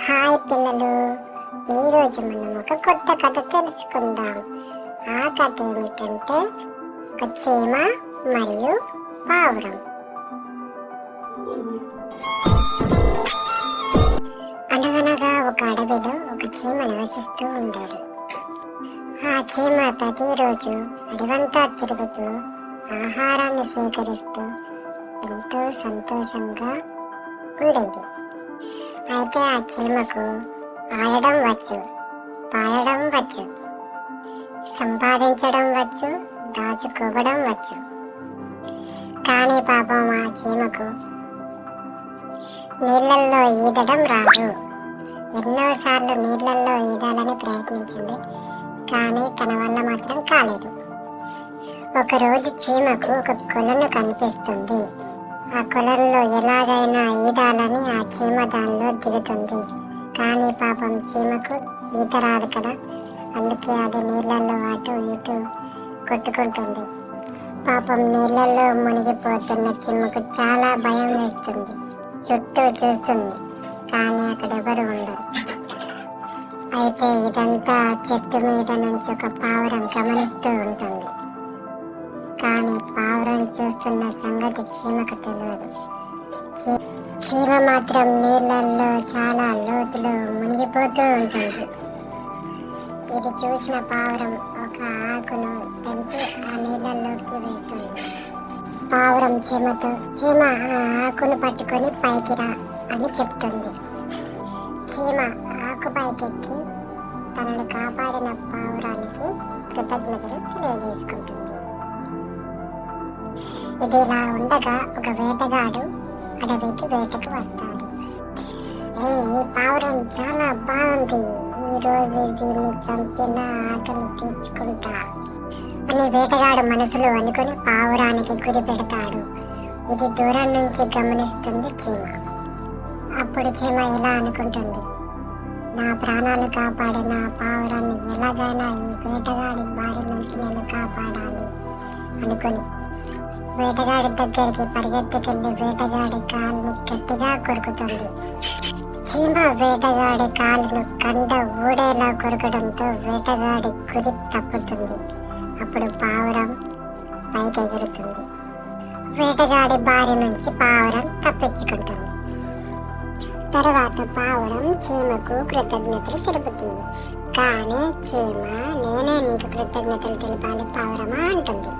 Hi పిల్లలు, ఈరోజు మనం ఒక కొత్త కథ తెలుసుకుందాం. ఆ కథ ఏమిటంటే ఒక చీమ మరియు పావురం. అనగనగా ఒక అడవిలో ఒక చీమ నివసిస్తూ ఉండేది. ఆ చీమ ప్రతిరోజు అడవంతా తిరుగుతూ ఆహారాన్ని సేకరిస్తూ ఎంతో సంతోషంగా ఉండేది. అయితే ఆ చీమకు ఆడడం వచ్చు, పాడడం వచ్చు, సంపాదించడం వచ్చు, దాచుకోవడం వచ్చు. కానీ పాపం ఆ చీమకు నీళ్ళల్లో ఈదడం రాదు. ఎన్నోసార్లు నీళ్ళల్లో ఈదాలని ప్రయత్నించింది, కానీ తన వల్ల మాత్రం కాలేదు. ఒకరోజు చీమకు ఒక కొలను కనిపిస్తుంది. ఆ కొలంలో ఎలాగైనా ఈదాలని ఆ చీమ దానిలో దిగుతుంది. కానీ పాపం చీమకు ఈత రాదు కదా, అందుకే అది నీళ్ళల్లో అటు ఇటు కొట్టుకుంటుంది. పాపం నీళ్ళల్లో మునిగిపోతున్న చీమకు చాలా భయం వేస్తుంది. చుట్టూ చూస్తుంది, కానీ అక్కడ ఎవరు ఉండరు. అయితే ఇదంతా చెట్టు మీద నుంచి ఒక పావురం గమనిస్తూ ఉంటుంది. కానీ పావురం చూస్తున్న సంగతి చీమకు తెలియదు. చీమ మాత్రం నీళ్ళల్లో చాలా లోతులో మునిగిపోతూ ఉంటుంది. ఇది చూసిన పావురం ఒక ఆకును తెంపి ఆ నీళ్ళల్లోకి వేస్తుంది. పావురం చీమతో, చీమ ఆ ఆకును పట్టుకొని పైకి రా అని చెప్తుంది. చీమ ఆకు పైకెక్కి తనను కాపాడిన పావురానికి కృతజ్ఞతలు తెలియజేసుకుంటుంది. ఇది ఇలా ఉండగా ఒక వేటగాడు అడవికి వేటకు వస్తాడు. ఈ పావురం చాలా బాగుంది, ఈరోజు దీన్ని చంపిన ఆకలి తీర్చుకుంటా అని వేటగాడు మనసులో అనుకుని పావురానికి గురి పెడతాడు. ఇది దూరం నుంచి గమనిస్తుంది చీమ. అప్పుడు చీమ ఇలా అనుకుంటుంది, నా ప్రాణాలు కాపాడిన పావురాన్ని ఎలాగైనా ఈ వేటగాడి బారి నుంచి నేను కాపాడాలి అనుకుని వేటగాడి దగ్గరికి పరిగెత్తుకెళ్లి వేటగాడి కాలుని గట్టిగా కొరుకుతుంది. చీమ వేటగాడి కాలును కండ ఊడేలా కొరకడంతో వేటగాడి గురి తప్పుతుంది. అప్పుడు పావురం పైకి ఎగురుతుంది. వేటగాడి బారి నుంచి పావురం తప్పించుకుంటుంది. తర్వాత పావురం చీమకు కృతజ్ఞతలు తెలుపుతుంది. కానీ చీమ, నేనే నీకు కృతజ్ఞతలు తెలిపాలి పావురమా అంటుంది.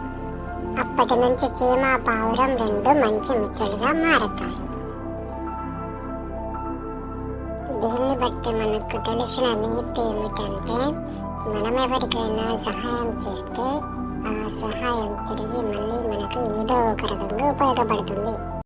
అప్పటి నుంచి చీమ పావురం రెండు మంచి మిత్రులుగా మారతాయి. దీన్ని బట్టి మనకు తెలిసిన నీతి ఏమిటంటే, మనం ఎవరికైనా సహాయం చేస్తే ఆ సహాయం తిరిగి మళ్ళీ మనకు ఏదో ఒక రకంగా ఉపయోగపడుతుంది.